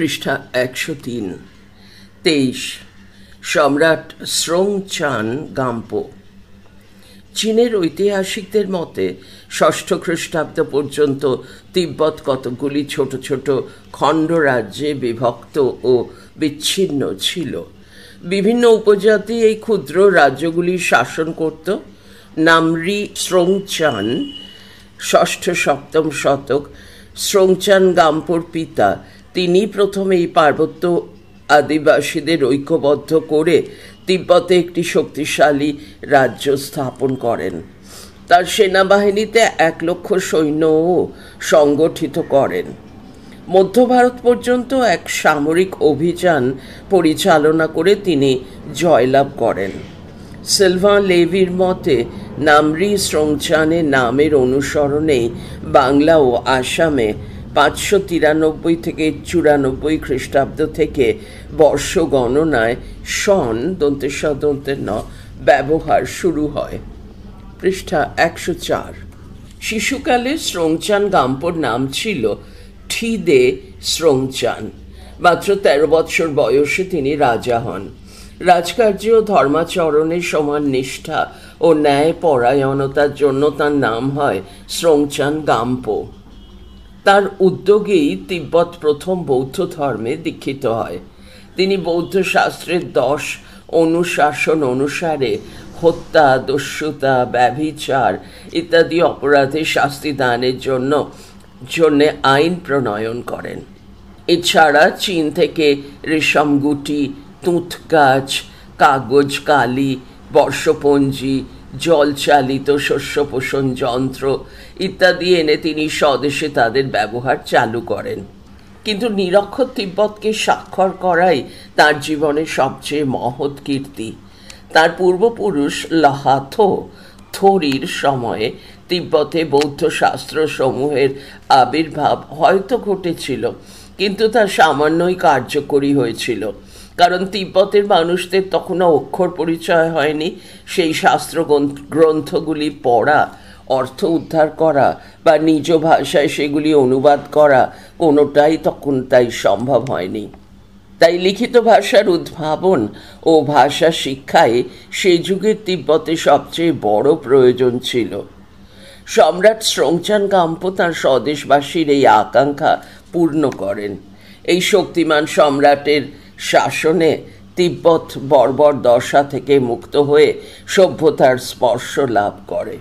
পৃষ্ঠা ১০৩। ২৩। সম্রাট স্রোং-চান গাম্পো। চীনের ঐতিহাসিকদের মতে ষষ্ঠ খ্রিস্টাব্দ পর্যন্ত তিব্বত কতকগুলি ছোট ছোট খণ্ড রাজ্যে বিভক্ত ও বিচ্ছিন্ন ছিল। বিভিন্ন উপজাতি এই ক্ষুদ্র রাজ্যগুলি শাসন করত। নামরি স্রোং-চান ষষ্ঠ সপ্তম শতক স্রোং-চান গাম্পোর পিতা, তিনি প্রথমে এই পার্বত্য আদিবাসীদের ঐক্যবদ্ধ করে তিব্বতে একটি শক্তিশালী রাজ্য স্থাপন করেন। তার সেনাবাহিনীতে ১,০০,০০০ সৈন্যও সংগঠিত করেন। মধ্য ভারত পর্যন্ত এক সামরিক অভিযান পরিচালনা করে তিনি জয়লাভ করেন। সিলভান লেভির মতে নামরি স্রোং-চানের নামের অনুসরণেই বাংলা ও আসামে ৫৯৩ থেকে ৯৪ খ্রিস্টাব্দ থেকে বর্ষ গণনায় সন ব্যবহার শুরু হয়। পৃষ্ঠা ১০৪। শিশুকালে স্রোং-চান গাম্পোর নাম ছিল ঠিদে স্রোং-চান। মাত্র ১৩ বৎসর বয়সে তিনি রাজা হন। রাজকার্য ও ধর্মাচরণের সমান নিষ্ঠা ও ন্যায় পরায়ণতার জন্য তার নাম হয় স্রোং-চান গাম্পো। তার উদ্যোগেই তিব্বত প্রথম বৌদ্ধ ধর্মে দীক্ষিত হয়। তিনি বৌদ্ধ শাস্ত্রের ১০ অনুশাসন অনুসারে হত্যা, দস্যুতা, ব্যভিচার ইত্যাদি অপরাধের শাস্তি দানের জন্য আইন প্রণয়ন করেন। এছাড়া চীন থেকে রেশমগুটি, তুঁত গাছ, কাগজ কালি, বর্ষপঞ্জি, জলচালিত শস্য পোষণ যন্ত্র ইত্যাদি এনে তিনি স্বদেশে তাদের ব্যবহার চালু করেন। কিন্তু নিরক্ষর তিব্বতকে স্বাক্ষর করাই তার জীবনের সবচেয়ে মহৎ কীর্তি। তার পূর্বপুরুষ লাহা-থো থোরির সময়ে তিব্বতে বৌদ্ধ শাস্ত্র সমূহের আবির্ভাব হয়তো ঘটেছিল, কিন্তু তা সামান্যই কার্যকরী হয়েছিল, কারণ তিব্বতের মানুষদের তখনও অক্ষর পরিচয় হয়নি। সেই শাস্ত্র গ্রন্থগুলি পড়া, অর্থ উদ্ধার করা বা নিজ ভাষায় সেগুলি অনুবাদ করা কোনোটাই তখন তাই সম্ভব হয়নি। তাই লিখিত ভাষার উদ্ভাবন ও ভাষা শিক্ষায় সেই যুগের তিব্বতে সবচেয়ে বড় প্রয়োজন ছিল। সম্রাট স্রোং-চান গাম্পো তাঁর স্বদেশবাসীর এই আকাঙ্ক্ষা পূর্ণ করেন। এই শক্তিমান সম্রাটের শাসনে তিব্বত বর্বর দশা থেকে মুক্ত হয়ে সভ্যতার স্পর্শ লাভ করে।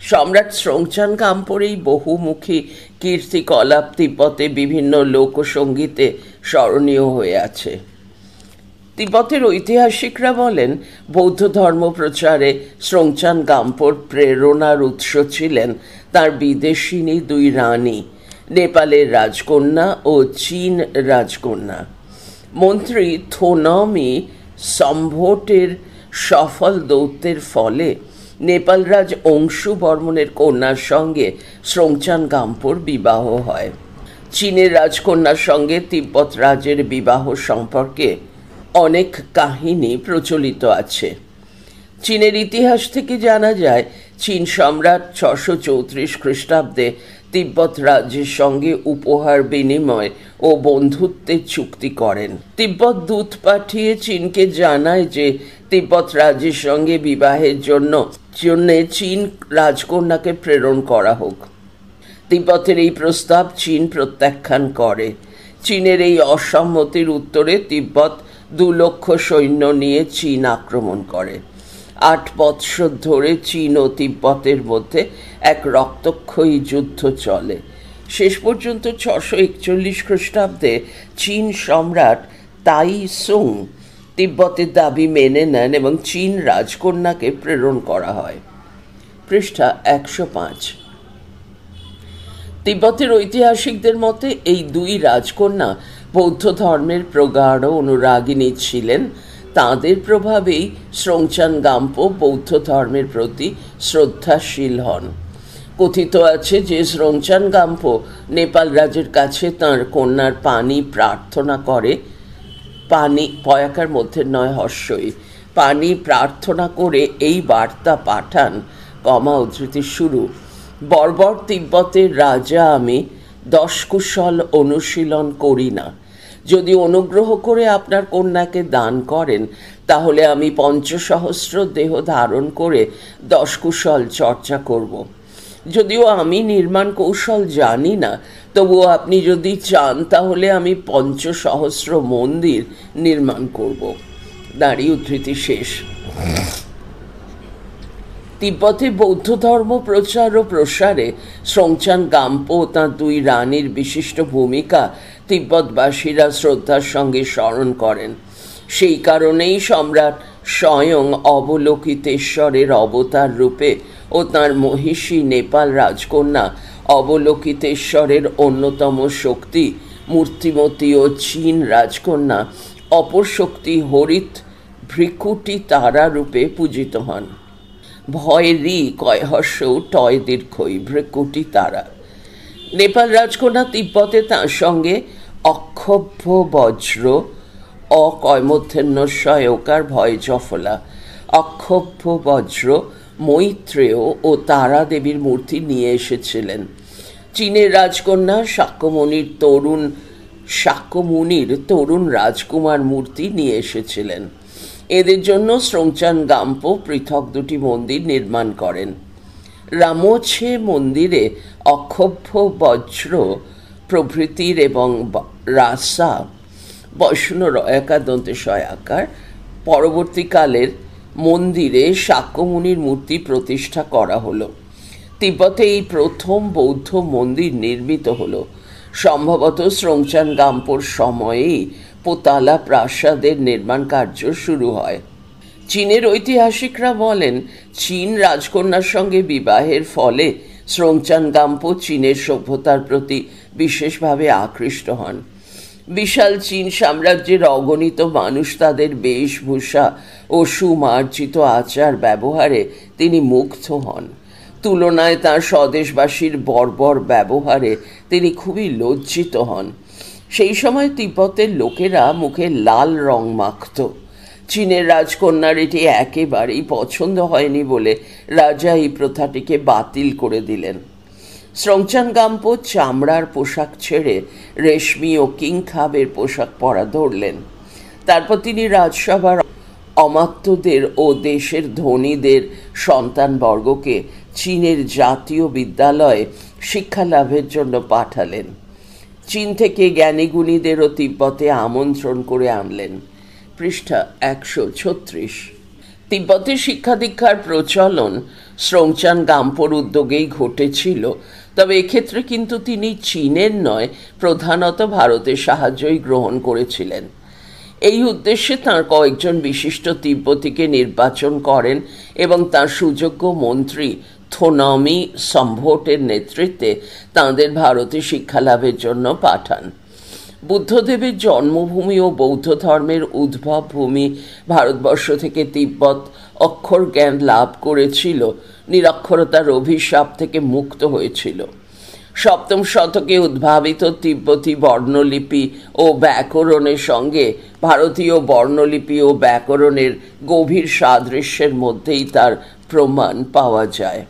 সম্রাট স্রোং-চান গাম্পোর এই বহুমুখী কীর্তিকলাপ তিব্বতে বিভিন্ন লোকসঙ্গীতে স্মরণীয় হয়ে আছে। তিব্বতের ঐতিহাসিকরা বলেন, বৌদ্ধ ধর্ম প্রচারে স্রোং-চান গাম্পোর প্রেরণার উৎস ছিলেন তাঁর বিদেশিনী ২ রানী, নেপালের রাজকন্যা ও চীন রাজকন্যা। মন্ত্রী থোনমি সম্ভোটের সফল দৌত্যের ফলে নেপালরাজ অংশু বর্মনের কন্যার সঙ্গে স্রোং-চান গাম্পোর বিবাহ হয়। চীনের রাজকন্যার সঙ্গে তিব্বত রাজের বিবাহ সম্পর্কে অনেক কাহিনী প্রচলিত আছে। চীনের ইতিহাস থেকে জানা যায়, চীন সম্রাট ৬৩৪ খ্রিস্টাব্দে তিব্বত রাজ্যের সঙ্গে উপহার বিনিময় ও বন্ধুত্বের চুক্তি করেন। তিব্বত দূত পাঠিয়ে চীনকে জানায় যে তিব্বত রাজ্যের সঙ্গে বিবাহের জন্য চীন রাজকন্যাকে প্রেরণ করা হোক। তিব্বতের এই প্রস্তাব চীন প্রত্যাখ্যান করে। চীনের এই অসম্মতির উত্তরে তিব্বত ২,০০,০০০ সৈন্য নিয়ে চীন আক্রমণ করে। ৮ বৎসর ধরে চীন ও তিব্বতের মধ্যে এক রক্তক্ষয়ী যুদ্ধ চলে। শেষ পর্যন্ত ৬৪১ খ্রিস্টাব্দে চীন সম্রাট তাই সুং তিব্বতের দাবি মেনে নেন এবং চীন রাজকন্যাকে প্রেরণ করা হয়। পৃষ্ঠা ১০৫। তিব্বতের ঐতিহাসিকদের মতে এই ২ রাজকন্যা বৌদ্ধ ধর্মের প্রগাঢ় অনুরাগিনী ছিলেন। তাঁদের প্রভাবেই স্রোং-চান গাম্পো বৌদ্ধ ধর্মের প্রতি শ্রদ্ধাশীল হন। কথিত আছে যে স্রোং-চান গাম্পো নেপাল রাজের কাছে তাঁর কন্যার পানি প্রার্থনা করে, পয়াকার মধ্যে নয় হর্ষই, পানি প্রার্থনা করে এই বার্তা পাঠান, উদ্ধৃতি শুরু, বর্বর তিব্বতের রাজা আমি, দশকুশল অনুশীলন করি না। যদি অনুগ্রহ করে আপনার কন্যাকে দান করেন, তাহলে আমি ৫০০ দেহ ধারণ করে দশকুশল চর্চা করব। যদিও আমি নির্মাণ কৌশল জানি না, তবুও আপনি যদি চান তাহলে আমি ৫০০ মন্দির নির্মাণ করব। দাঁড়িয়ে উদ্ধৃতি শেষ। তিব্বতে বৌদ্ধ ধর্ম প্রচার ও প্রসারে স্রোংচান গাম্পো ও তাঁর দুই রানীর বিশিষ্ট ভূমিকা তিব্বতবাসীরা শ্রদ্ধার সঙ্গে স্মরণ করেন। সেই কারণেই সম্রাট স্বয়ং অবলোকিতেশ্বরের অবতার রূপে ও তাঁর মহিষী নেপাল রাজকন্যা অবলোকিতেশ্বরের অন্যতম শক্তি মূর্তিমতী ও চীন রাজকন্যা অপর শক্তি হরিত ভ্রিকুটি তারা রূপে পূজিত হন। ভয় রি কয়হস্য টয় দীর্ঘই ভ্রিকুটি তারা। নেপাল রাজকন্যা তিব্বতে তাঁর সঙ্গে অক্ষভ্য বজ্র অকয়মধ্যন্বস্বয়কার ভয় জফলা অক্ষভ্য বজ্র মৈত্রেয় ও তারা দেবীর মূর্তি নিয়ে এসেছিলেন। চীনের রাজকন্যা শাক্যমুনির তরুণ রাজকুমার মূর্তি নিয়ে এসেছিলেন। এদের জন্য স্রোংচান গাম্পো পৃথক দুটি মন্দির নির্মাণ করেন। রামোছে মন্দিরে অক্ষভ্য বজ্র প্রভৃতির এবং রাসা বৈষ্ণব একাদন্তে সয়াকার পরবর্তীকালের মন্দিরে শাক্যমুনির মূর্তি প্রতিষ্ঠা করা হলো। তিব্বতে এই প্রথম বৌদ্ধ মন্দির নির্মিত হলো। সম্ভবত স্রোংচান গাম্পোর সময়েই পোতালা প্রাসাদের নির্মাণ কার্য শুরু হয়। চীনের ঐতিহাসিকরা বলেন, চীন রাজকন্যার সঙ্গে বিবাহের ফলে স্রোংচান গাম্পো চীনের সভ্যতার প্রতি বিশেষভাবে আকৃষ্ট হন। বিশাল চীন সাম্রাজ্যের অগণিত মানুষ তাদের বেশভূষা ও সুমার্জিত আচার ব্যবহারে তিনি মুগ্ধ হন। তুলনায় তাঁর স্বদেশবাসীর বর্বর ব্যবহারে তিনি খুবই লজ্জিত হন। সেই সময় তিব্বতের লোকেরা মুখে লাল রং মাখত। চীনের রাজকন্যার এটি একেবারেই পছন্দ হয়নি বলে রাজা এই প্রথাটিকে বাতিল করে দিলেন। স্রোংচান গাম্পো চামড়ার পোশাক ছেড়ে রেশমি ও কিংখাবের পোশাক পরা ধরলেন। তারপর তিনি রাজসভার অমাত্যদের ও দেশের ধনীদের সন্তানবর্গকে চীনের জাতীয় বিদ্যালয়ে শিক্ষা লাভের জন্য পাঠালেন। চীন থেকে জ্ঞানীগুণীদেরও তিব্বতে আমন্ত্রণ করে আনলেন। পৃষ্ঠা ১৩৬। তিব্বতে শিক্ষা দীক্ষার প্রচলন স্রোংচান গাম্পোর উদ্যোগেই ঘটেছিল, তবে এক্ষেত্রে কিন্তু তিনি চীনের নয়, প্রধানত ভারতের সাহায্যই গ্রহণ করেছিলেন। এই উদ্দেশ্যে তাঁর কয়েকজন বিশিষ্ট তিব্বতীকে নির্বাচন করেন এবং তাঁর সুযোগ্য মন্ত্রী থোনমি সম্ভোটের নেতৃত্বে তাঁদের ভারতে শিক্ষালাভের জন্য পাঠান। বুদ্ধদেবের জন্মভূমি ও বৌদ্ধ ধর্মের উদ্ভব ভূমি ভারতবর্ষ থেকে তিব্বত অক্ষর জ্ঞান লাভ করেছিল, নিরক্ষরতার অভিশাপ থেকে মুক্ত হয়েছিল। সপ্তম শতকে উদ্ভাবিত তিব্বতী বর্ণলিপি ও ব্যাকরণের সঙ্গে ভারতীয় বর্ণলিপি ও ব্যাকরণের গভীর সাদৃশ্যের মধ্যেই তার প্রমাণ পাওয়া যায়।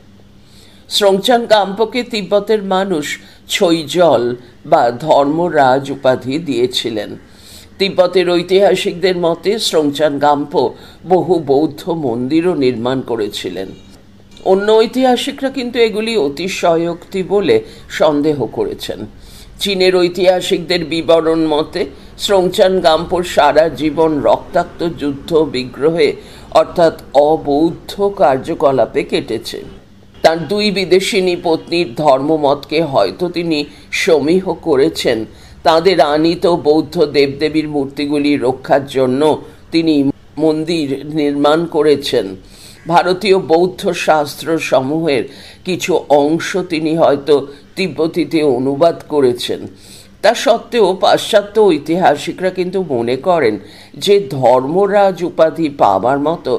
স্রোংচান গাম্পোকে তিব্বতের মানুষ ছৈজল বা ধর্মরাজ উপাধি দিয়েছিলেন। তিব্বতের ঐতিহাসিকদের মতে স্রোংচান গাম্পো বহু বৌদ্ধ মন্দিরও নির্মাণ করেছিলেন। অন্য ঐতিহাসিকরা কিন্তু এগুলি অতিশয়োক্তি বলে সন্দেহ করেছেন। চীনের ঐতিহাসিকদের বিবরণ মতে স্রোংচান গাম্পোর সারা জীবন রক্তাক্ত যুদ্ধ বিগ্রহে অর্থাৎ অবৌদ্ধ কার্যকলাপে কেটেছে। তার দুই বিদেশিনী পত্নীর ধর্মমতকে হয়তো তিনি সমীহ করেছেন। তাঁদের আনীত বৌদ্ধ দেবদেবীর মূর্তিগুলি রক্ষার জন্য তিনি মন্দির নির্মাণ করেছেন। ভারতীয় বৌদ্ধ শাস্ত্র সমূহের কিছু অংশ তিনি হয়তো তিব্বতীতে অনুবাদ করেছেন। তা সত্ত্বেও পাশ্চাত্য ঐতিহাসিকরা কিন্তু মনে করেন যে ধর্মরাজ উপাধি পাওয়ার মতো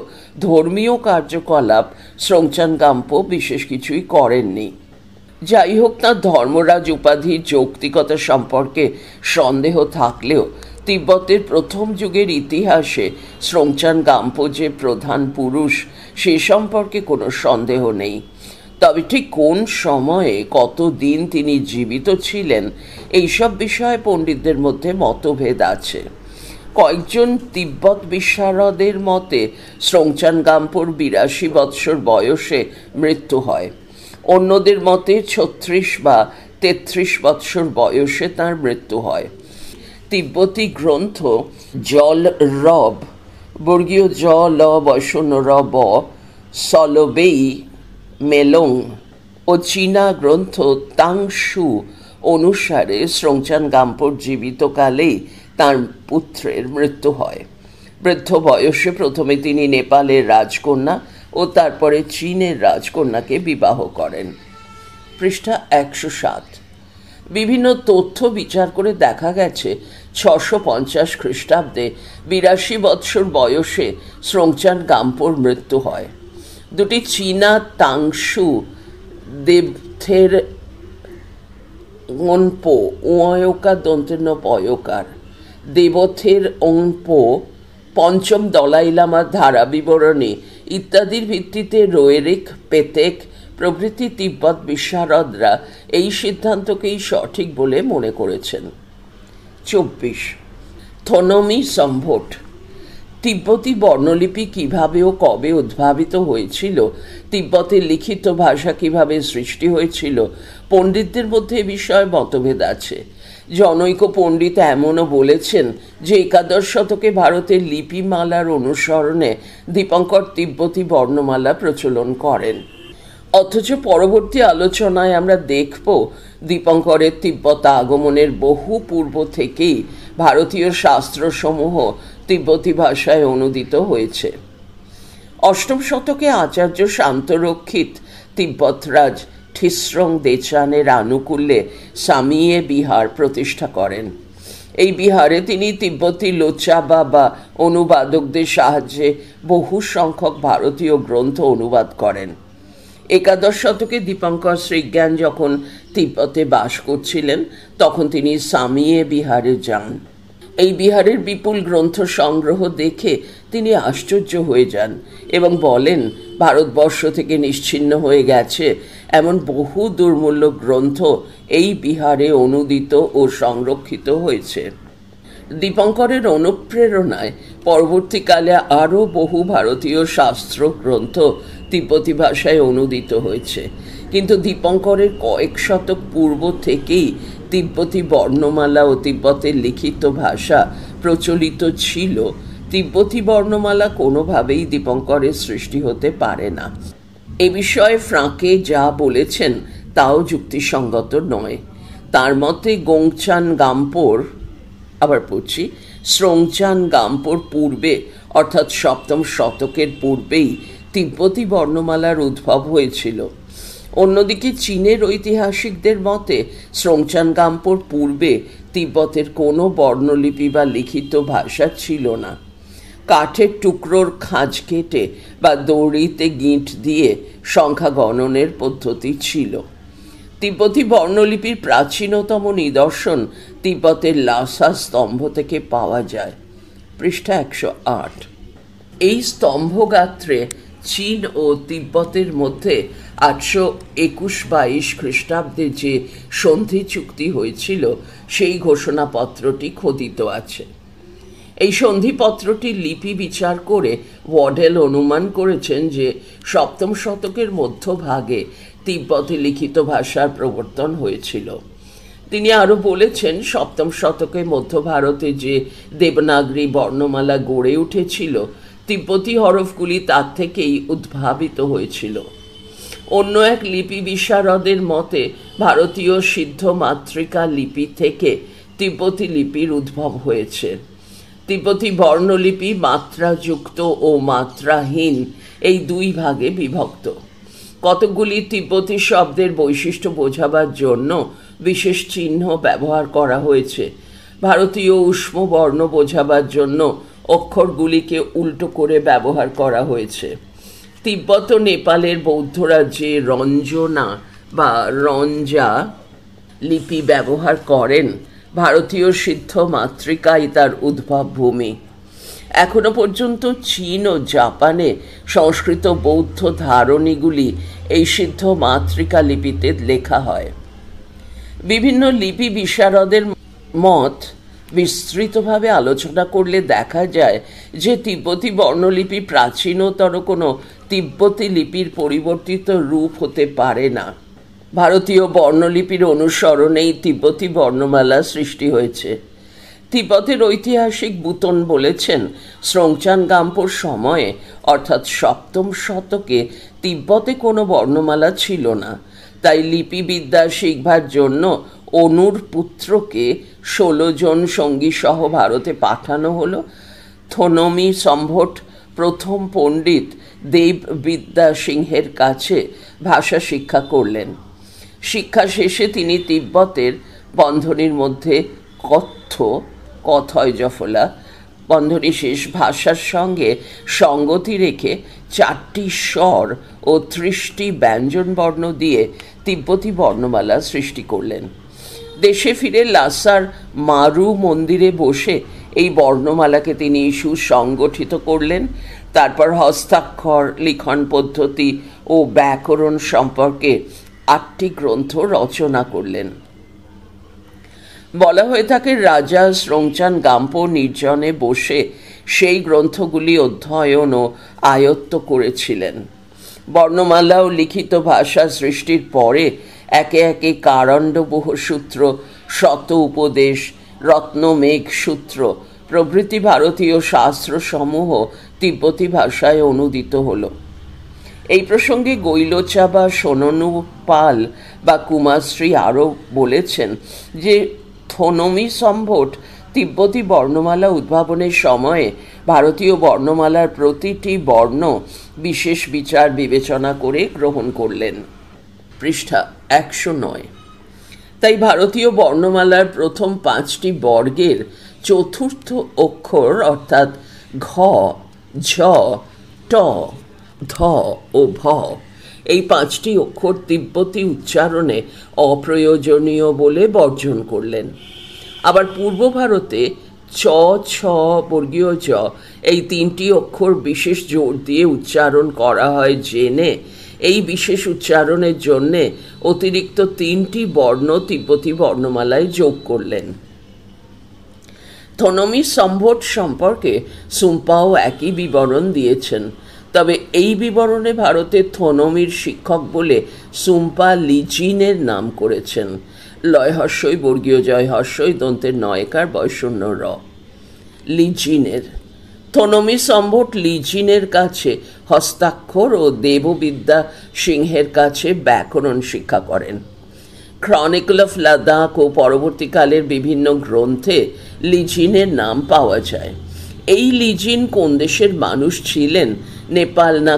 ধর্মীয় কার্যকলাপ স্রোংচান গাম্পো বিশেষ কিছুই করেননি। যাই হোক, তাঁর ধর্মরাজ উপাধির যৌক্তিকতা সম্পর্কে সন্দেহ থাকলেও তিব্বতের প্রথম যুগের ইতিহাসে স্রোংচান গাম্পো যে প্রধান পুরুষ সে সম্পর্কে কোনো সন্দেহ নেই। তবে ঠিক কোন সময়ে কতদিন তিনি জীবিত ছিলেন এইসব বিষয়ে পণ্ডিতদের মধ্যে মতভেদ আছে। কয়েকজন তিব্বত বিশারদের মতে স্রোংচান গাম্পোর ৮২ বৎসর বয়সে মৃত্যু হয়। অন্যদের মতে ৩৬ বা ৩৩ বৎসর বয়সে তাঁর মৃত্যু হয়। তিব্বতী গ্রন্থ জল রব বর্গীয় জ ল বৈষণ্য র ব সলবেই মেলং ও চীনা গ্রন্থ তাংশু অনুসারে স্রোংচান গাম্পোর জীবিতকালেই তাঁর পুত্রের মৃত্যু হয়। বৃদ্ধ বয়সে প্রথমে তিনি নেপালের রাজকন্যা ও তারপরে চীনের রাজকন্যাকে বিবাহ করেন। পৃষ্ঠা ১০৭। বিভিন্ন তথ্য বিচার করে দেখা গেছে ৬৫০ খ্রিস্টাব্দে ৮২ বৎসর বয়সে স্রোংচান গাম্পোর মৃত্যু হয়। দুটি চীনা তাংশু দেবথের ওনপো ওয়কা দন্তের পয়কার দেবথের ওনপো পঞ্চম দলাই লামার ধারা বিবরণী ইত্যাদির ভিত্তিতে রোয়েরিক পেতেক প্রভৃতি তিব্বত বিশারদরা এই সিদ্ধান্তকেই সঠিক বলে মনে করেছেন। ২৪ থোনমি সম্ভট তিব্বতী বর্ণলিপি কিভাবে ও কবে উদ্ভাবিত হয়েছিল, তিব্বতের লিখিত ভাষা কিভাবে সৃষ্টি হয়েছিল, পণ্ডিতদের মধ্যে এ বিষয়ে মতভেদ আছে। জনৈক পণ্ডিত এমনও বলেছেন যে ১১ শতকে ভারতের লিপিমালার অনুসরণে দীপঙ্কর তিব্বতী বর্ণমালা প্রচলন করেন। অথচ পরবর্তী আলোচনায় আমরা দেখব দীপঙ্করের তিব্বত আগমনের বহু পূর্ব থেকেই ভারতীয় শাস্ত্রসমূহ তিব্বতী ভাষায় অনুদিত হয়েছে। অষ্টম শতকে আচার্য শান্তরক্ষিত তিব্বতরাজ ঠিসরং দেচানের আনুকূল্যে সামিয়ে বিহার প্রতিষ্ঠা করেন। এই বিহারে তিনি তিব্বতী লোচাবা বা অনুবাদকদের সাহায্যে বহু সংখ্যক ভারতীয় গ্রন্থ অনুবাদ করেন। ১১ শতকে দীপঙ্কর শ্রীজ্ঞান যখন তিব্বতে বাস করছিলেন তখন তিনি সামিয়ে বিহারে যান। এই বিহারের বিপুল গ্রন্থ সংগ্রহ দেখে তিনি আশ্চর্য হয়ে যান এবং বলেন ভারতবর্ষ থেকে নিশ্চিহ্ন হয়ে গেছে এমন বহু দুর্মূল্য গ্রন্থ এই বিহারে অনুদিত ও সংরক্ষিত হয়েছে। দীপঙ্করের অনুপ্রেরণায় পরবর্তীকালে আরও বহু ভারতীয় শাস্ত্র গ্রন্থ তিব্বতী ভাষায় অনুদিত হয়েছে, কিন্তু দীপঙ্করের কয়েক শতক পূর্ব থেকেই তিব্বতী বর্ণমালা ও তিব্বতের লিখিত ভাষা প্রচলিত ছিল। তিব্বতী বর্ণমালা কোনোভাবেই দীপঙ্করের সৃষ্টি হতে পারে না। এ বিষয়ে ফ্রাঁকে যা বলেছেন তাও যুক্তিসঙ্গত নয়। তার মতে গোংচান গাম্পোর স্রোংচান গাম্পোর পূর্বে অর্থাৎ ৭ম শতকের পূর্বেই তিব্বতী বর্ণমালার উদ্ভব হয়েছিল। অন্যদিকে চীনের ঐতিহাসিকদের মতে স্রোংচান গাম্পোর পূর্বে তিব্বতের কোনো বর্ণলিপি বা লিখিত ভাষা ছিল না। কাঠের টুকরোর খাঁজ কেটে বা দড়িতে গিঁট দিয়ে সংখ্যা গণনের পদ্ধতি ছিল। তিব্বতী বর্ণলিপির প্রাচীনতম নিদর্শন তিব্বতের লাসা স্তম্ভ থেকে পাওয়া যায়। পৃষ্ঠা ১০৮। এই স্তম্ভগাত্রে চীন ও তিব্বতের মধ্যে ৮২১-২২ খ্রিস্টাব্দে যে সন্ধি চুক্তি হয়েছিল সেই ঘোষণাপত্রটি খোদিত আছে। এই সন্ধিপত্রটির লিপি বিচার করে ওয়াডেল অনুমান করেছেন যে ৭ম শতকের মধ্যভাগে তিব্বতে লিখিত ভাষার প্রবর্তন হয়েছিল। তিনি আরও বলেছেন ৭ম শতকে মধ্য ভারতে যে দেবনাগরী বর্ণমালা গড়ে উঠেছিল তিব্বতী হরফগুলি তার থেকেই উদ্ভাবিত হয়েছিল। অন্য এক লিপি বিশারদের মতে ভারতীয় সিদ্ধ মাতৃকা লিপি থেকে তিব্বতী লিপির উদ্ভব হয়েছে। তিব্বতী বর্ণলিপি মাত্রাযুক্ত ও মাত্রাহীন এই দুই ভাগে বিভক্ত। কতকগুলি তিব্বতী শব্দের বৈশিষ্ট্য বোঝাবার জন্য বিশেষ চিহ্ন ব্যবহার করা হয়েছে। ভারতীয় উষ্ম বর্ণ বোঝাবার জন্য অক্ষরগুলিকে উল্টো করে ব্যবহার করা হয়েছে। তিব্বত ও নেপালের বৌদ্ধরা যে রঞ্জনা বা রঞ্জা লিপি ব্যবহার করেন ভারতীয় সিদ্ধ মাতৃকাই তার উদ্ভব ভূমি। এখনো পর্যন্ত চীন ও জাপানে সংস্কৃত বৌদ্ধ ধারণীগুলি এই সিদ্ধ মাতৃকা লিপিতে লেখা হয়। বিভিন্ন লিপি বিশারদের মত বিস্তৃতভাবে আলোচনা করলে দেখা যায় যে তিব্বতী বর্ণলিপি প্রাচীনতর কোনো তিব্বতী লিপির পরিবর্তিত রূপ হতে পারে না। ভারতীয় বর্ণলিপির অনুসরণেই তিব্বতী বর্ণমালা সৃষ্টি হয়েছে। তিব্বতের ঐতিহাসিক বুতন বলেছেন, স্রোংচান গাম্পোর সময়ে অর্থাৎ 7ম শতকে তিব্বতে কোনো বর্ণমালা ছিল না। তাই লিপিবিদ্যা শিখবার জন্য অনুর পুত্রকে 16 জন সঙ্গী সহ ভারতে পাঠানো হলো। থোনমি সম্ভট প্রথম পণ্ডিত দেববিদ্যা সিংহের কাছে ভাষা শিক্ষা করলেন। শিক্ষা শেষে তিনি তিব্বতের বন্ধনীর মধ্যে কথ্য কথয় জফলা বন্ধনী শেষ ভাষার সঙ্গে সঙ্গতি রেখে 4টি স্বর ও 30টি ব্যঞ্জনবর্ণ দিয়ে তিব্বতী বর্ণমালা সৃষ্টি করলেন। দেশে ফিরে লাসার মারু মন্দিরে বসে এই বর্ণমালাকে তিনি সুসংগঠিত করলেন। তারপর হস্তাক্ষর, লিখন পদ্ধতি ও ব্যাকরণ সম্পর্কে 8টি গ্রন্থ রচনা করলেন। বলা হয়ে থাকে, রাজা স্রোংচান গাম্পো নির্জনে বসে সেই গ্রন্থগুলি অধ্যয়ন ও আয়ত্ত করেছিলেন। বর্ণমালা ও লিখিত ভাষা সৃষ্টির পরে একে একে কারণ্ডবহ সূত্র, শত উপদেশ, রত্নমেঘ সূত্র প্রভৃতি ভারতীয় শাস্ত্রসমূহ তিব্বতী ভাষায় অনুদিত হল। এই প্রসঙ্গে গৈলোচা বা সোননু পাল বা কুমাশ্রী আরও বলেছেন যে থোনমি সম্ভট তিব্বতী বর্ণমালা উদ্ভাবনের সময়ে ভারতীয় বর্ণমালার প্রতিটি বর্ণ বিশেষ বিচার বিবেচনা করে গ্রহণ করলেন। পৃষ্ঠা 109। তাই ভারতীয় বর্ণমালার প্রথম 5টি বর্গের চতুর্থ অক্ষর অর্থাৎ ঘ, ঝ, ট, ধ ও ভ এই 5টি অক্ষর তিব্বতী উচ্চারণে অপ্রয়োজনীয় বলে বর্জন করলেন। আবার পূর্ব ভারতে চ, ছ, বর্গীয় জ এই 3টি অক্ষর বিশেষ জোর দিয়ে উচ্চারণ করা হয় জেনে এই বিশেষ উচ্চারণের জন্যে অতিরিক্ত 3টি বর্ণ তিব্বতী বর্ণমালায় যোগ করলেন। থোনমি সম্ভট সম্পর্কে সুম্পাও একই বিবরণ দিয়েছেন। তবে এই বিবরণে ভারতের থোনমির শিক্ষক বলে সুম্পা লিজিনের নাম করেছেন। লয় হর্ষই বর্গীয় জয় হর্ষই দন্তের নয়কার বয়শূন্য র। লিজিনের থোনমি সম্ভট লিজিনের কাছে হস্তাক্ষর ও দেববিদ্যা সিংহের কাছে ব্যাকরণ শিক্ষা করেন। ক্রনিকল অফ লাদাখ ও পরবর্তীকালের বিভিন্ন গ্রন্থে লিজিনের নাম পাওয়া যায়। এই লিজিন কোন দেশের মানুষ ছিলেন, নেপাল না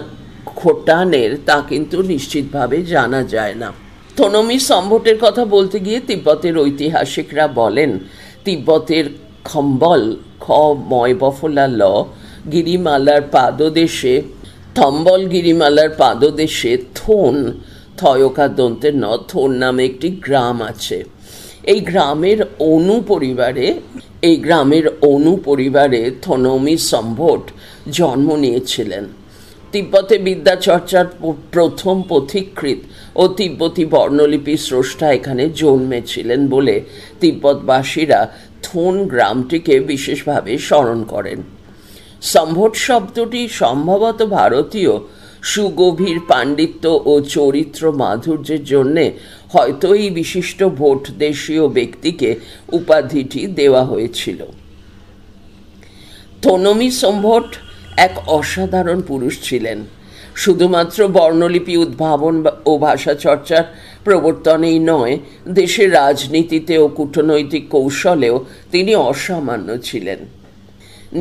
খোটানের, তা কিন্তু নিশ্চিতভাবে জানা যায় না। থোনমি সম্ভটের কথা বলতে গিয়ে তিব্বতের ঐতিহাসিকরা বলেন, তিব্বতের খম্বল খ ময় বফলা ল গিরিমালার পাদদেশে থম্বল গিরিমালার পাদদেশে থোন থয়কার দন্তের ন থোন নামে একটি গ্রাম আছে। এই গ্রামের অনু পরিবারে থোনমি সম্ভট জন্ম নিয়েছিলেন। তিব্বতে বিদ্যাচর্চার প্রথম পথিকৃৎ ও তিব্বতী বর্ণলিপি স্রষ্টা এখানে জন্মেছিলেন বলে তিব্বতবাসীরা থোন গ্রামটিকে বিশেষভাবে স্মরণ করেন। সম্ভট শব্দটি সম্ভবত ভারতীয় সুগভীর পাণ্ডিত্য ও চরিত্র মাধুর্যের জন্যে হয়তো এই বিশিষ্ট ভোট দেশীয় ব্যক্তিকে উপাধিটি দেওয়া হয়েছিল। থোনমি সম্ভট এক অসাধারণ পুরুষ ছিলেন। শুধুমাত্র বর্ণলিপি উদ্ভাবন ও ভাষা চর্চার প্রবর্তনেই নয়, দেশের রাজনীতিতে ও কূটনৈতিক কৌশলেও তিনি অসামান্য ছিলেন।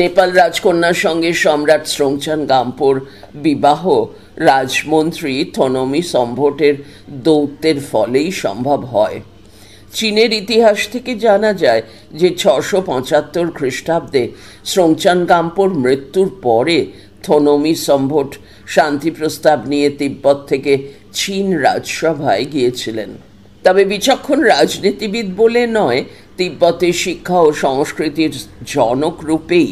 নেপাল রাজকন্যার সঙ্গে সম্রাট স্রোংচান গাম্পোর বিবাহ রাজমন্ত্রী থোনমি সম্ভটের দৌত্যের ফলেই সম্ভব হয়। চীনের ইতিহাস থেকে জানা যায় যে 675 খ্রিস্টাব্দে স্রোংচান গাম্পোর মৃত্যুর পরে থোনমি সম্ভট শান্তি প্রস্তাব নিয়ে তিব্বত থেকে চীন রাজসভায় গিয়েছিলেন। তবে বিচক্ষণ রাজনীতিবিদ বলে নয়, তিব্বতের শিক্ষা ও সংস্কৃতির জনক রূপেই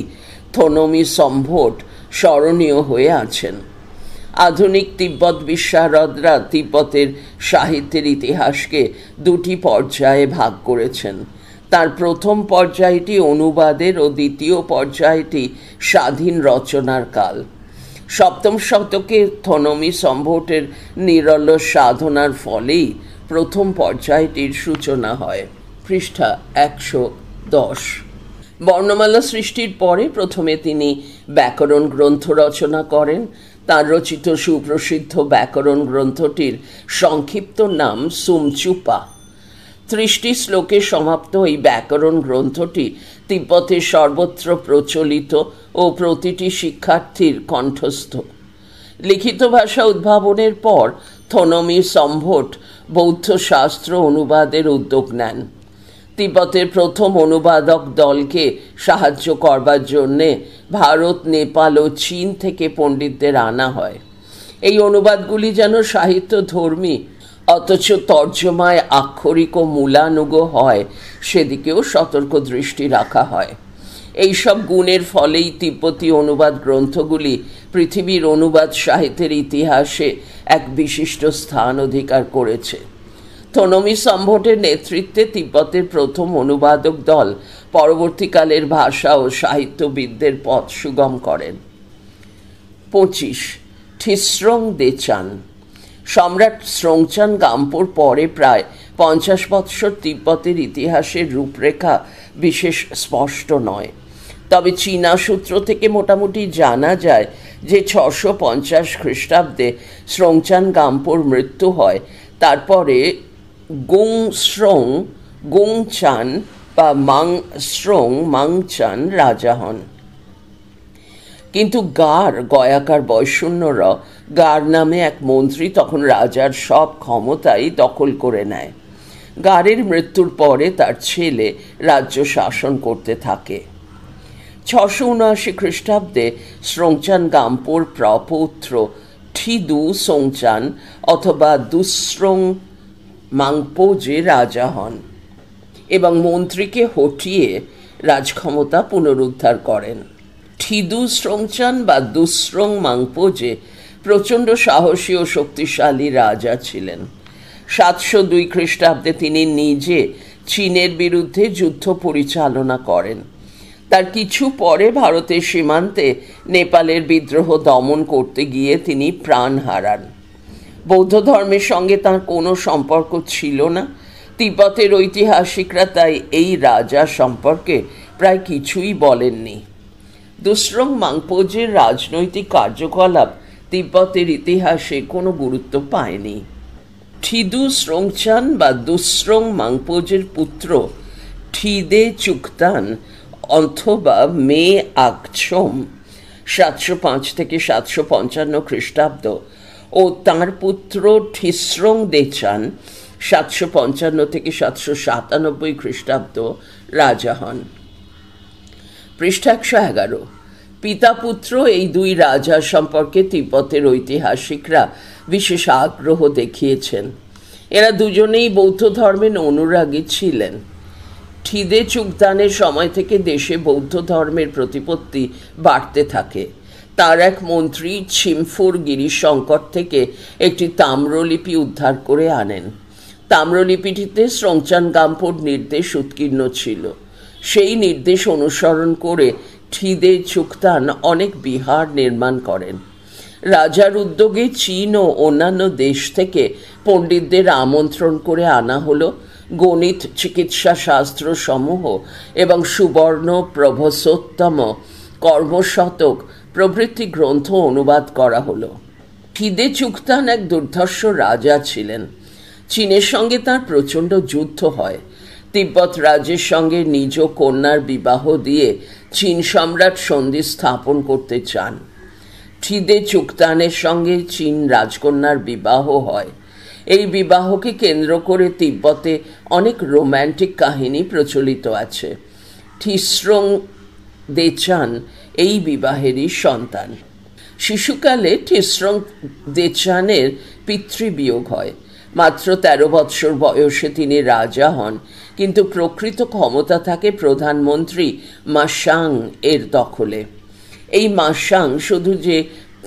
থোনমি সম্ভট স্মরণীয় হয়ে আছেন। আধুনিক তিব্বত বিশারদরা তিব্বতের সাহিত্যের ইতিহাসকে দুটি পর্যায়ে ভাগ করেছেন। তার প্রথম পর্যায়টি অনুবাদের ও দ্বিতীয় পর্যায়টি স্বাধীন রচনার কাল। সপ্তম শতকে থনমি সম্ভটের নিরল সাধনার ফলেই প্রথম পর্যায়টির সূচনা হয়। পৃষ্ঠা 110। বর্ণমালা সৃষ্টির পরে প্রথমে তিনি ব্যাকরণ গ্রন্থ রচনা করেন। তার রচিত সুপ্রসিদ্ধ ব্যাকরণ গ্রন্থটির সংক্ষিপ্ত নাম সুমচুপা। 30টি শ্লোকে সমাপ্ত এই ব্যাকরণ গ্রন্থটি তিব্বতের সর্বত্র প্রচলিত ও প্রতিটি শিক্ষার্থীর কণ্ঠস্থ। লিখিত ভাষা উদ্ভাবনের পর থনমি সম্ভট বৌদ্ধ শাস্ত্র অনুবাদের উদ্যোগ নেন। তিব্বতের প্রথম অনুবাদক দলকে সাহায্য করবার জন্যে ভারত, নেপাল ও চীন থেকে পণ্ডিতদের আনা হয়। এই অনুবাদগুলি যেন সাহিত্যধর্মী অথচ তর্জমায় আক্ষরিক ও মূলানুগ হয়, সেদিকেও সতর্ক দৃষ্টি রাখা হয়। এইসব গুণের ফলেই তিব্বতী অনুবাদ গ্রন্থগুলি পৃথিবীর অনুবাদ সাহিত্যের ইতিহাসে এক বিশিষ্ট স্থান অধিকার করেছে। থনমি সম্ভটের নেতৃত্বে তিব্বতের প্রথম অনুবাদক দল পরবর্তীকালের ভাষা ও সাহিত্যবিদদের পথ সুগম করেন। 25. ঠিস্রং দেচান। সম্রাট স্রোংচান গাম্পোর পরে প্রায় 50 বৎসর তিব্বতের ইতিহাসের রূপরেখা বিশেষ স্পষ্ট নয়। তবে চীনা সূত্র থেকে মোটামুটি জানা যায় যে 650 খ্রিস্টাব্দে স্রোংচান গাম্পোর মৃত্যু হয়। তারপরে গোংচান বা মাংচান রাজা হন। কিন্তু গয়াকার বৈষ্ণরা গার নামে এক মন্ত্রী তখন রাজার সব ক্ষমতাই দখল করে নেয়। গারের মৃত্যুর পরে তার ছেলে রাজ্য শাসন করতে থাকে। 679 খ্রিস্টাব্দে স্রোংচান গাম্পোর প্রপৌত্র ঠিদু সোংচান অথবা দুস্রং মাংপোজে রাজা হন এবং মন্ত্রীকে হটিয়ে রাজক্ষমতা পুনরুদ্ধার করেন। ঠিদু স্রোংচান বা দুস্রং মাংপোজে প্রচণ্ড সাহসী ও শক্তিশালী রাজা ছিলেন। 702 খ্রিস্টাব্দে তিনি নিজে চীনের বিরুদ্ধে যুদ্ধ পরিচালনা করেন। তার কিছু পরে ভারতের সীমান্তে নেপালের বিদ্রোহ দমন করতে গিয়ে তিনি প্রাণ হারান। বৌদ্ধ ধর্মের সঙ্গে তার কোনো সম্পর্ক ছিল না। তিব্বতের ঐতিহাসিকরা তাই এই রাজা সম্পর্কে প্রায় কিছুই বলেননি। দুস্রং মাংপোজের রাজনৈতিক কার্যকলাপ তিব্বতের ইতিহাসে কোনো গুরুত্ব পায়নি। ঠিদু স্রোংচান বা দুস্রং মাংপোজের পুত্র ঠিদে চুকতান অথবা মে আকছোম 705 থেকে 755 খ্রিস্টাব্দ ও তাঁর পুত্র ঠিস্রং দেচান 755 থেকে 797 খ্রিস্টাব্দ রাজা হন। পৃষ্ঠা 111। পিতা পুত্র এই দুই রাজা সম্পর্কে তিব্বতের ঐতিহাসিকরা বিশেষ আগ্রহ দেখিয়েছেন। এরা দুজনেই বৌদ্ধ ধর্মের অনুরাগী ছিলেন। ঠিদে চুগদানের সময় থেকে দেশে বৌদ্ধ ধর্মের প্রতিপত্তি বাড়তে থাকে। তার এক মন্ত্রী ছিমফুর গিরিশঙ্কর থেকে একটি তাম্রলিপি উদ্ধার করে আনেন। তাম্রলিপিটিতে স্রোংচান গাম্পোর নির্দেশ উৎকীর্ণ ছিল। সেই নির্দেশ অনুসরণ করে ঠিদে চুগতান অনেক বিহার নির্মাণ করেন। রাজার উদ্যোগে চীন ও অন্যান্য দেশ থেকে পণ্ডিতদের আমন্ত্রণ করে আনা হলো। গণিত, চিকিৎসা শাস্ত্র সমূহ এবং সুবর্ণ প্রভসোত্তম, কর্মশতক প্রভৃতি গ্রন্থ অনুবাদ করা হলো। ঠিদে চুগতান এক দুর্ধর্ষ রাজা ছিলেন। চীনের সঙ্গে তার প্রচণ্ড যুদ্ধ হয়। তিব্বত রাজ্যের সঙ্গে নিজ কন্যার বিবাহ দিয়ে চীন সম্রাট সন্ধি স্থাপন করতে চান। ঠিদে চুগতানের সঙ্গে চীন রাজকন্যার বিবাহ হয়। এই বিবাহকে কেন্দ্র করে তিব্বতে অনেক রোম্যান্টিক কাহিনী প্রচলিত আছে। ঠিস্রং দেচান এই বিবাহেরই সন্তান। শিশুকালে ঠিস্রং দেচানের পিতৃবিয়োগ হয়। মাত্র 13 বৎসর বয়সে তিনি রাজা হন, কিন্তু প্রকৃত ক্ষমতা থাকে প্রধানমন্ত্রী মাসাং এর দখলে। এই মাসাং শুধু যে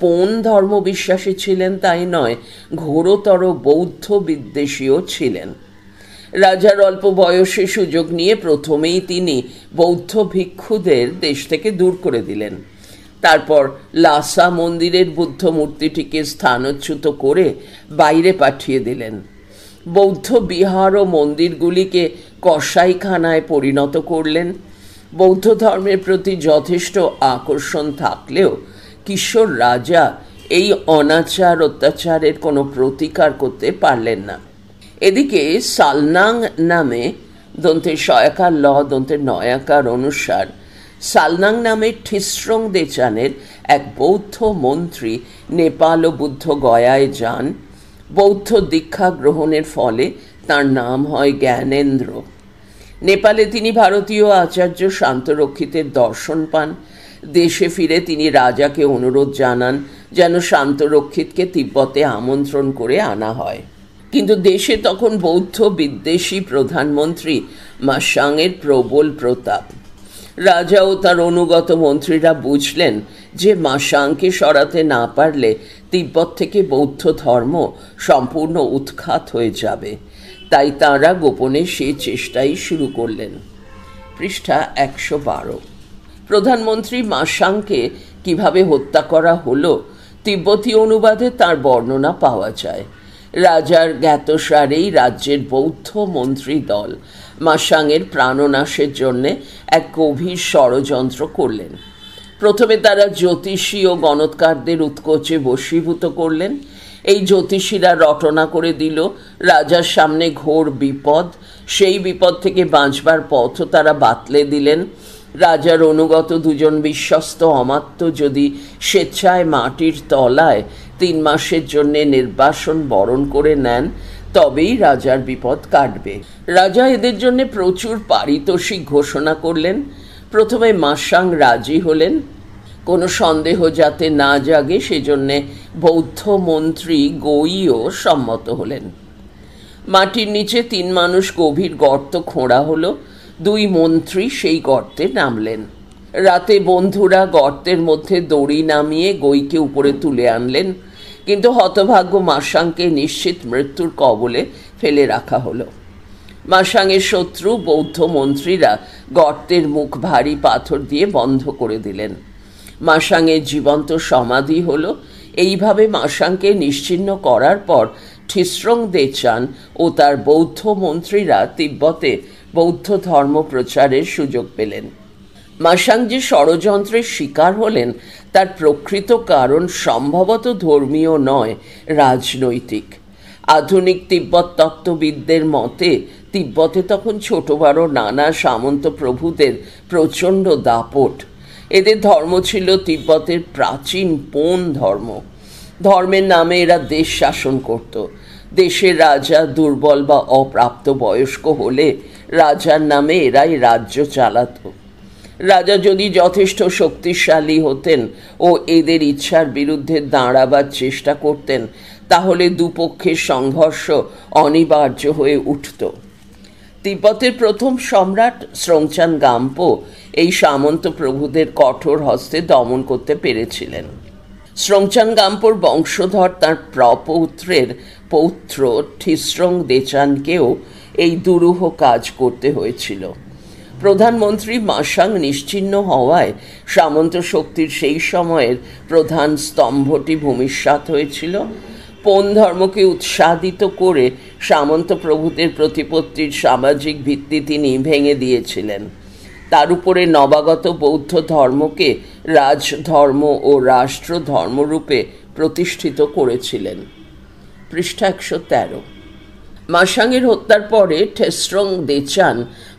পোন ধর্ম বিশ্বাসী ছিলেন তাই নয়, ঘোরতর বৌদ্ধ বিদ্বেষীও ছিলেন। রাজার অল্প বয়সে সুযোগ নিয়ে প্রথমেই তিনি বৌদ্ধ ভিক্ষুদের দেশ থেকে দূর করে দিলেন। তারপর লাসা মন্দিরের বুদ্ধ মূর্তিটিকে স্থানচ্যুত করে বাইরে পাঠিয়ে দিলেন। বৌদ্ধ বিহার ও মন্দিরগুলিকে কসাইখানায় পরিণত করলেন। বৌদ্ধ ধর্মের প্রতি যথেষ্ট আকর্ষণ থাকলেও কিশোর রাজা এই অনাচার অত্যাচারের কোনো প্রতিকার করতে পারলেন না। এদিকে সালনাং নামে দন্তের শয়াকার ল দন্তের নয়াকার অনুসার সালনাং নামে ঠিস্রং দেচানের এক বৌদ্ধ মন্ত্রী নেপাল ও বুদ্ধ গয়ায় যান। বৌদ্ধ দীক্ষা গ্রহণের ফলে তার নাম হয় জ্ঞানেন্দ্র। নেপালে তিনি ভারতীয় আচার্য শান্তরক্ষিতের দর্শন পান। দেশে ফিরে তিনি রাজাকে অনুরোধ জানান যেন শান্তরক্ষিতকে তিব্বতে আমন্ত্রণ করে আনা হয়। কিন্তু দেশে তখন বৌদ্ধ বিদ্বেষী প্রধানমন্ত্রী মাসাংয়ের প্রবল প্রতাপ। রাজা ও তার অনুগত মন্ত্রীরা বুঝলেন যে মাসাংকে সরাতে না পারলে তিব্বত থেকে বৌদ্ধ ধর্ম সম্পূর্ণ উৎখাত হয়ে যাবে। তাই তাঁরা গোপনে সে চেষ্টাই শুরু করলেন। পৃষ্ঠা 112। প্রধানমন্ত্রী মাসাংকে কিভাবে হত্যা করা হলো তিব্বতী অনুবাদে তার বর্ণনা পাওয়া যায়। রাজার জ্ঞাতসারেই রাজ্যের বৌদ্ধ মন্ত্রী দল মাসাংয়ের প্রাণনাশের জন্যে এক গভীর ষড়যন্ত্র করলেন। প্রথমে তারা জ্যোতিষী ও গণৎকারদের উৎকোচে বশীভূত করলেন। এই জ্যোতিষীরা রটনা করে দিল রাজার সামনে ঘোর বিপদ। সেই বিপদ থেকে বাঁচবার পথও তারা বাতলে দিলেন। রাজার অনুগত দুজন বিশ্বস্ত অমাত্য যদি স্বেচ্ছায় মাটির তলায় 3 মাসের জন্য নির্বাসন বরণ করে নেন তবেই রাজার বিপদ কাটবে। রাজা এদের জন্য প্রচুর পারিতোষিক ঘোষণা করলেন। প্রথমে মাসাং রাজি হলেন। কোনো সন্দেহ যাতে না জাগে সেজন্যে বৌদ্ধ মন্ত্রী গৈও সম্মত হলেন। মাটির নিচে 3 মানুষ গভীর গর্ত খোঁড়া হলো। 2 মন্ত্রী সেই গর্তে নামলেন। রাতে বন্ধুরা গর্তের মধ্যে দড়ি নামিয়ে গৈকে উপরে তুলে আনলেন, কিন্তু হতভাগ্য মাসাংকে নিশ্চিত মৃত্যুর কবলে ফেলে রাখা হলো। মাসাংয়ের শত্রু বৌদ্ধ মন্ত্রীরা গর্তের মুখ ভারী পাথর দিয়ে বন্ধ করে দিলেন। মাসাংয়ের জীবন্ত সমাধি হলো। এইভাবে মাসাংকে নিশ্চিহ্ন করার পর ঠিস্রং দেচান ও তার বৌদ্ধ মন্ত্রীরা তিব্বতে বৌদ্ধ ধর্ম প্রচারের সুযোগ পেলেন। মাসাং যে ষড়যন্ত্রের শিকার হলেন তার প্রকৃত কারণ সম্ভবত ধর্মীয় নয়, রাজনৈতিক। আধুনিক তিব্বত তত্ত্ববিদদের মতে তিব্বতে তখন ছোট বড় নানা সামন্ত প্রভুদের প্রচণ্ড দাপট। এদের ধর্ম ছিল তিব্বতের প্রাচীন পোন ধর্ম। ধর্মের নামে এরা দেশ শাসন করত। দেশের রাজা দুর্বল বা অপ্রাপ্তবয়স্ক হলে রাজার নামে এরাই রাজ্য চালাত। রাজা যদি যথেষ্ট শক্তিশালী হতেন ও এদের ইচ্ছার বিরুদ্ধে দাঁড়াবার চেষ্টা করতেন তাহলে দুপক্ষের সংঘর্ষ অনিবার্য হয়ে উঠত। তিব্বতের প্রথম সম্রাট স্রোংচান গাম্পো এই সামন্ত প্রভুদের কঠোর হস্তে দমন করতে পেরেছিলেন। স্রোংচান গাম্পোর বংশধর তার প্রপৌত্রের পৌত্র ঠিস্রং দেচানকেও এই দুরূহ কাজ করতে হয়েছিল। প্রধানমন্ত্রী মাসাং নিশ্চিহ্ন হওয়ায় সামন্ত শক্তির সেই সময়ের প্রধান স্তম্ভটি ভূমিসাৎ হয়েছিল। পোন ধর্মকে উৎসাহিত করে সামন্ত প্রভুদের প্রতিপত্তির সামাজিক ভিত্তি তিনি ভেঙে দিয়েছিলেন। তার উপরে নবাগত বৌদ্ধ ধর্মকে রাজধর্ম ও রাষ্ট্রধর্মরূপে প্রতিষ্ঠিত করেছিলেন। পৃষ্ঠা 113। মাসাংয়ের হত্যার পরে ঠিস্রং দেচান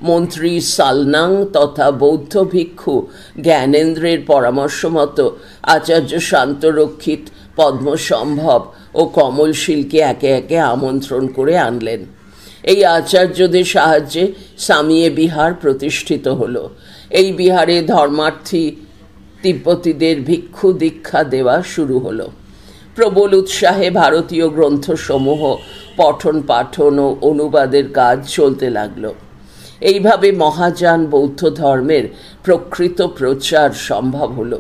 মন্ত্রী সালনাং তথা বৌদ্ধ ভিক্ষু জ্ঞানেন্দ্রের পরামর্শ মতো আচার্য শান্তরক্ষিত, পদ্মসম্ভব ও কমলশীলকে একে একে আমন্ত্রণ করে আনলেন। এই আচার্যদের সাহায্যে সামিয়ে বিহার প্রতিষ্ঠিত হলো। এই বিহারে ধর্মার্থী তিব্বতীদের ভিক্ষু দীক্ষা দেওয়া শুরু হলো। প্রবল উৎসাহে ভারতীয় গ্রন্থসমূহ পঠন পাঠন ও অনুবাদের কাজ চলতে লাগলো। এইভাবে মহাযান বৌদ্ধ ধর্মের প্রকৃত প্রচার সম্ভব হলো।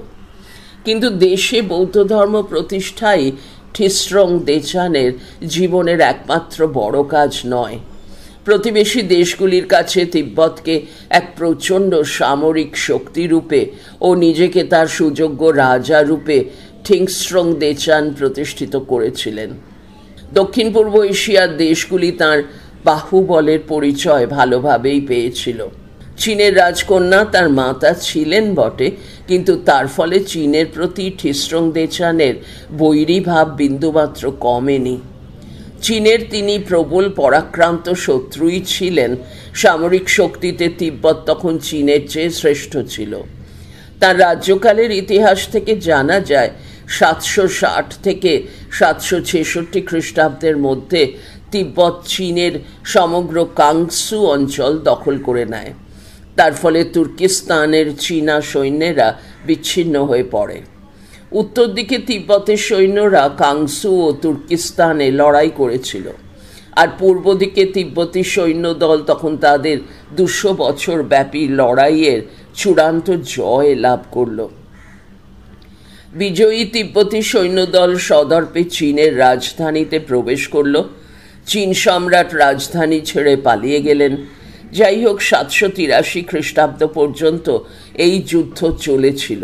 কিন্তু দেশে বৌদ্ধ ধর্ম প্রতিষ্ঠাই ঠিস্রং দেচানের জীবনের একমাত্র বড় কাজ নয়। প্রতিবেশী দেশগুলির কাছে তিব্বতকে এক প্রচণ্ড সামরিক শক্তিরূপে ও নিজেকে তার সুযোগ্য রাজা রূপে ঠিংস্রং দেচান প্রতিষ্ঠিত করেছিলেন। দক্ষিণ পূর্ব এশিয়ার দেশগুলি তাঁর বাহুবলের পরিচয় ভালোভাবেই পেয়েছিল। চীনের রাজকন্যা তার মাতা ছিলেন বটে, কিন্তু তার ফলে চীনের প্রতি ঠিস্রং দেচানের বৈরী ভাব বিন্দুমাত্র কমেনি। চীনের তিনি প্রবল পরাক্রান্ত শত্রুই ছিলেন। সামরিক শক্তিতে তিব্বত তখন চীনের চেয়ে শ্রেষ্ঠ ছিল। তার রাজ্যকালের ইতিহাস থেকে জানা যায় 760 থেকে 766 খ্রিস্টাব্দের মধ্যে তিব্বত চীনের সমগ্র কাংসু অঞ্চল দখল করে নেয়। তার ফলে তুর্কিস্তানের চীনা সৈন্যেরা বিচ্ছিন্ন হয়ে পড়ে। উত্তর দিকে তিব্বতের সৈন্যরা কাংসু ও তুর্কিস্তানে লড়াই করেছিল, আর পূর্ব দিকে তিব্বতী সৈন্যদল তখন তাদের 200 বছর ব্যাপী লড়াইয়ের চূড়ান্ত জয় লাভ করল। বিজয়ী তিব্বতী সৈন্যদল সদর্পে চীনের রাজধানীতে প্রবেশ করল। চীন সম্রাট রাজধানী ছেড়ে পালিয়ে গেলেন। যাই হোক, 783 খ্রিস্টাব্দ পর্যন্ত এই যুদ্ধ চলেছিল।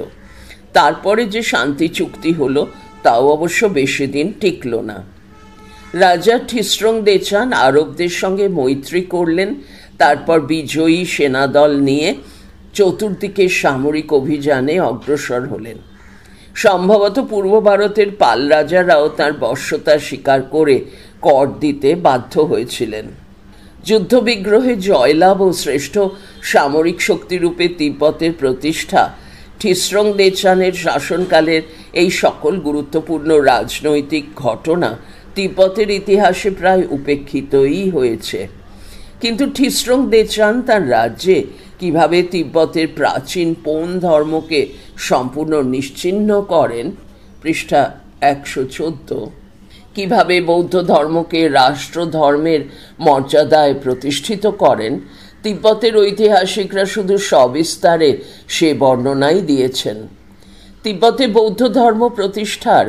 তারপরে যে শান্তি চুক্তি হলো তাও অবশ্য বেশি দিন টিকল না। রাজা ঠিস্রং দেচান আরবদের সঙ্গে মৈত্রী করলেন। তারপর বিজয়ী সেনাদল নিয়ে চতুর্দিকে সামরিক অভিযানে অগ্রসর হলেন। সম্ভবত পূর্ব ভারতের পাল রাজারাও তাঁর বশ্যতা স্বীকার করে কর দিতে বাধ্য হয়েছিলেন। যুদ্ধবিগ্রহে জয়লাভ ও শ্রেষ্ঠ সামরিক শক্তিরূপে তিব্বতের প্রতিষ্ঠা, ঠিস্রং দেচানের শাসনকালের এই সকল গুরুত্বপূর্ণ রাজনৈতিক ঘটনা তিব্বতের ইতিহাসে প্রায় উপেক্ষিতই হয়েছে। কিন্তু ঠিস্রং দেচান তার রাজ্যে কিভাবে তিব্বতের প্রাচীন পৌন ধর্মকে সম্পূর্ণ নিশ্চিহ্ন করেন, পৃষ্ঠা 114, কিভাবে বৌদ্ধ ধর্মকে রাষ্ট্রধর্মের মর্যাদায় প্রতিষ্ঠিত করেন, তিব্বতের ঐতিহাসিকরা শুধু সবিস্তারে সে বর্ণনাই দিয়েছেন। তিব্বতে বৌদ্ধ ধর্ম প্রতিষ্ঠার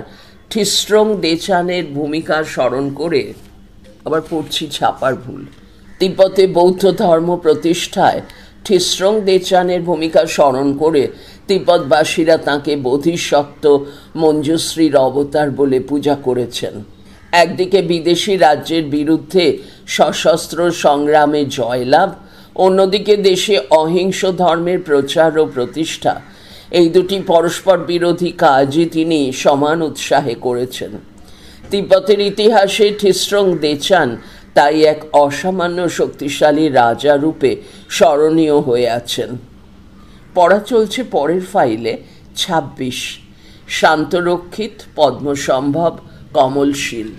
ঠিস্রং দেচানের ভূমিকা স্মরণ করে, আবার পড়ছি ছাপার ভুল, তিব্বতে বৌদ্ধ ধর্ম প্রতিষ্ঠায় ঠিস্রং দেচানের ভূমিকা স্মরণ করে তিব্বতবাসীরা তাঁকে বোধিসত্ত্ব মঞ্জুশ্রীর অবতার বলে পূজা করেছেন। একদিকে বিদেশি রাজ্যের বিরুদ্ধে সশস্ত্র সংগ্রামে জয়লাভ, অন্যদিকে দেশে অহিংস ধর্মের প্রচার ও প্রতিষ্ঠা, এই দুটি পরস্পর বিরোধী কাজই তিনি সমান উৎসাহে করেছেন। তিব্বতের ইতিহাসে ঠিস্রং দেচান তাই এক অসামান্য শক্তিশালী রাজা রূপে স্মরণীয় হয়ে আছেন। পড়া চলছে পরের ফাইলে 26, শান্তরক্ষিত, পদ্মসম্ভব, কমলশীল।